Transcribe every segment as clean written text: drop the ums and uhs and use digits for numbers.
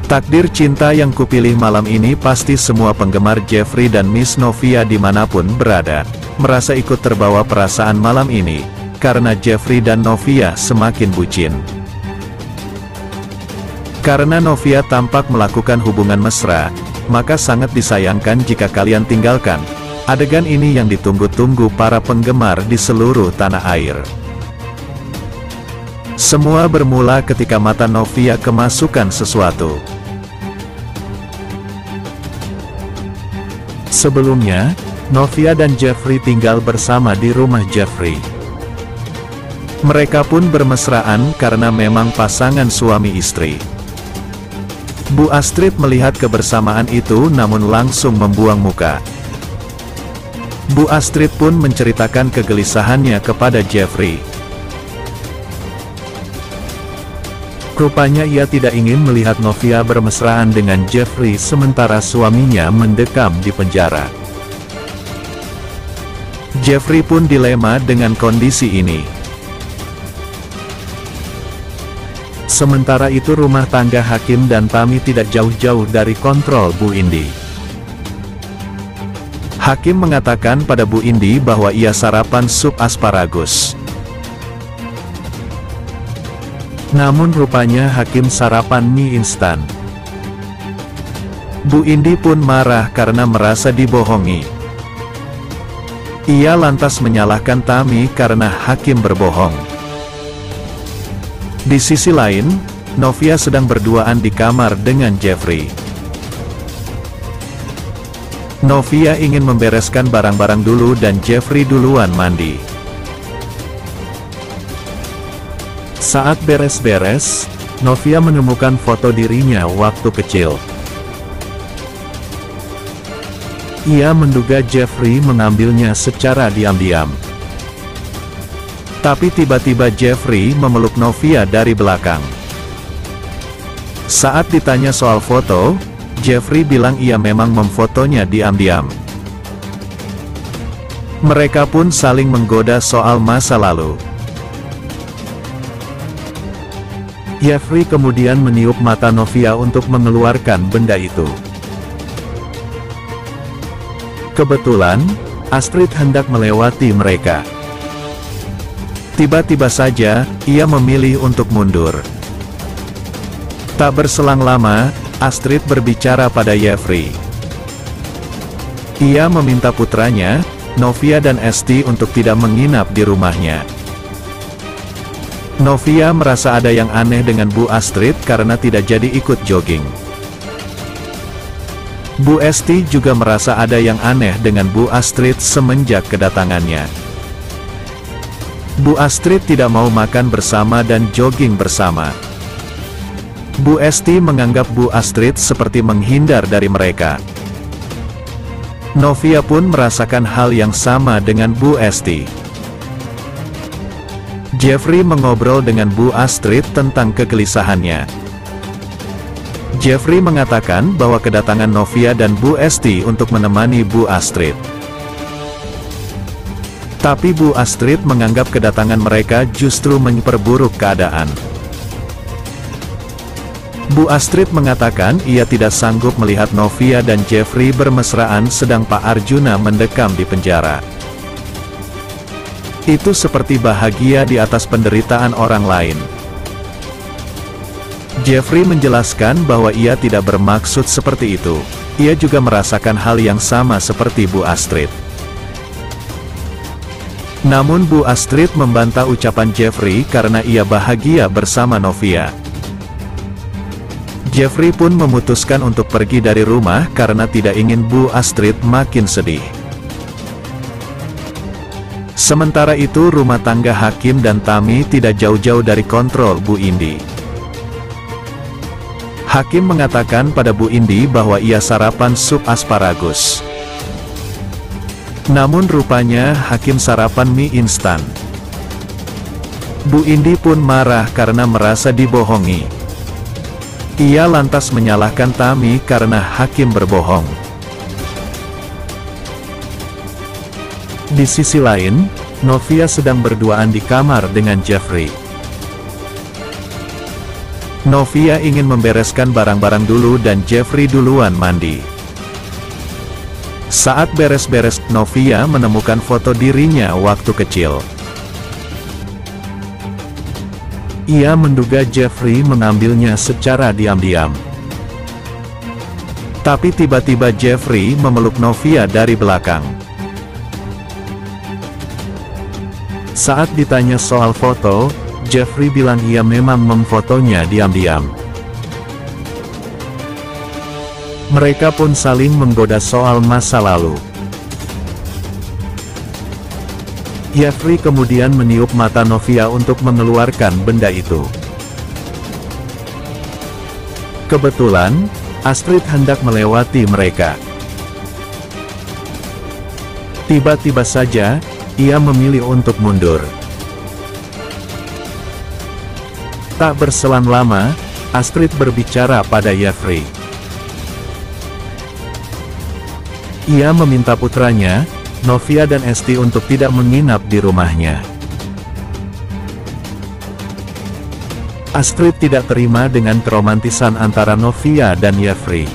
Takdir cinta yang kupilih malam ini pasti semua penggemar Jeffrey dan Miss Novia dimanapun berada, merasa ikut terbawa perasaan malam ini, karena Jeffrey dan Novia semakin bucin. Karena Novia tampak melakukan hubungan mesra, maka sangat disayangkan jika kalian tinggalkan. Adegan ini yang ditunggu-tunggu para penggemar di seluruh tanah air. Semua bermula ketika mata Novia kemasukan sesuatu. Sebelumnya, Novia dan Jeffrey tinggal bersama di rumah Jeffrey. Mereka pun bermesraan karena memang pasangan suami istri. Bu Astrid melihat kebersamaan itu namun langsung membuang muka. Bu Astrid pun menceritakan kegelisahannya kepada Jeffrey. Rupanya ia tidak ingin melihat Novia bermesraan dengan Jeffrey sementara suaminya mendekam di penjara. Jeffrey pun dilema dengan kondisi ini. Sementara itu rumah tangga Hakim dan Tami tidak jauh-jauh dari kontrol Bu Indi. Hakim mengatakan pada Bu Indi bahwa ia sarapan sup asparagus. Namun rupanya Hakim sarapan mie instan. Bu Indi pun marah karena merasa dibohongi. Ia lantas menyalahkan Tami karena Hakim berbohong. Di sisi lain, Novia sedang berduaan di kamar dengan Jeffrey. Novia ingin membereskan barang-barang dulu dan Jeffrey duluan mandi. Saat beres-beres, Novia menemukan foto dirinya waktu kecil. Ia menduga Jeffrey mengambilnya secara diam-diam. Tapi tiba-tiba Jeffrey memeluk Novia dari belakang. Saat ditanya soal foto, Jeffrey bilang ia memang memfotonya diam-diam. Mereka pun saling menggoda soal masa lalu. Jeffrey kemudian meniup mata Novia untuk mengeluarkan benda itu. Kebetulan, Astrid hendak melewati mereka. Tiba-tiba saja, ia memilih untuk mundur. Tak berselang lama, Astrid berbicara pada Jeffrey. Ia meminta putranya, Novia dan Esti untuk tidak menginap di rumahnya. Novia merasa ada yang aneh dengan Bu Astrid karena tidak jadi ikut jogging. Bu Esti juga merasa ada yang aneh dengan Bu Astrid semenjak kedatangannya. Bu Astrid tidak mau makan bersama dan jogging bersama. Bu Esti menganggap Bu Astrid seperti menghindar dari mereka. Novia pun merasakan hal yang sama dengan Bu Esti. Jeffrey mengobrol dengan Bu Astrid tentang kegelisahannya. Jeffrey mengatakan bahwa kedatangan Novia dan Bu Esti untuk menemani Bu Astrid. Tapi Bu Astrid menganggap kedatangan mereka justru memperburuk keadaan. Bu Astrid mengatakan ia tidak sanggup melihat Novia dan Jeffrey bermesraan sedang Pak Arjuna mendekam di penjara. Itu seperti bahagia di atas penderitaan orang lain. Jeffrey menjelaskan bahwa ia tidak bermaksud seperti itu. Ia juga merasakan hal yang sama seperti Bu Astrid. Namun Bu Astrid membantah ucapan Jeffrey karena ia bahagia bersama Novia. Jeffrey pun memutuskan untuk pergi dari rumah karena tidak ingin Bu Astrid makin sedih. Sementara itu rumah tangga Hakim dan Tami tidak jauh-jauh dari kontrol Bu Indi. Hakim mengatakan pada Bu Indi bahwa ia sarapan sup asparagus. Namun rupanya Hakim sarapan mie instan. Bu Indi pun marah karena merasa dibohongi. Ia lantas menyalahkan Tami karena Hakim berbohong. Di sisi lain, Novia sedang berduaan di kamar dengan Jeffrey. Novia ingin membereskan barang-barang dulu dan Jeffrey duluan mandi. Saat beres-beres, Novia menemukan foto dirinya waktu kecil. Ia menduga Jeffrey mengambilnya secara diam-diam. Tapi tiba-tiba Jeffrey memeluk Novia dari belakang. Saat ditanya soal foto, Jeffrey bilang ia memang memfotonya diam-diam. Mereka pun saling menggoda soal masa lalu. Jeffrey kemudian meniup mata Novia untuk mengeluarkan benda itu. Kebetulan, Astrid hendak melewati mereka. Tiba-tiba saja, ia memilih untuk mundur. Tak berselang lama, Astrid berbicara pada Jeffrey. Ia meminta putranya, Novia dan Esti untuk tidak menginap di rumahnya. Astrid tidak terima dengan keromantisan antara Novia dan Jeffrey.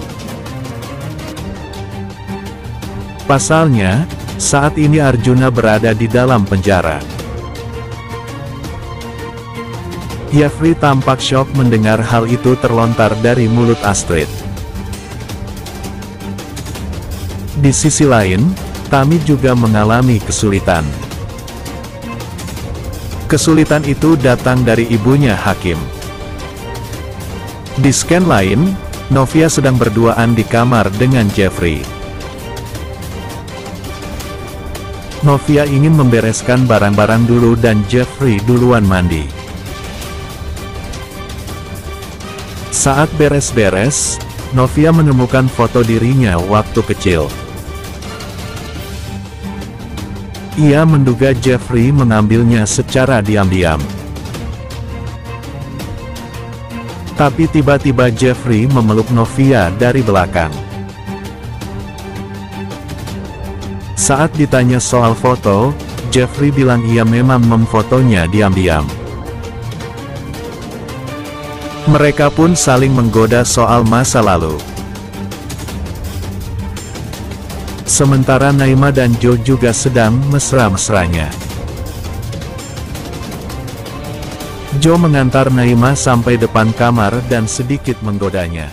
Pasalnya, saat ini Arjuna berada di dalam penjara. Jeffrey tampak syok mendengar hal itu terlontar dari mulut Astrid. Di sisi lain, Tami juga mengalami kesulitan. Kesulitan itu datang dari ibunya Hakim. Di scan lain, Novia sedang berduaan di kamar dengan Jeffrey. Novia ingin membereskan barang-barang dulu dan Jeffrey duluan mandi. Saat beres-beres, Novia menemukan foto dirinya waktu kecil. Ia menduga Jeffrey mengambilnya secara diam-diam. Tapi tiba-tiba Jeffrey memeluk Novia dari belakang. Saat ditanya soal foto, Jeffrey bilang ia memang memfotonya diam-diam. Mereka pun saling menggoda soal masa lalu. Sementara Naima dan Joe juga sedang mesra-mesranya. Joe mengantar Naima sampai depan kamar dan sedikit menggodanya.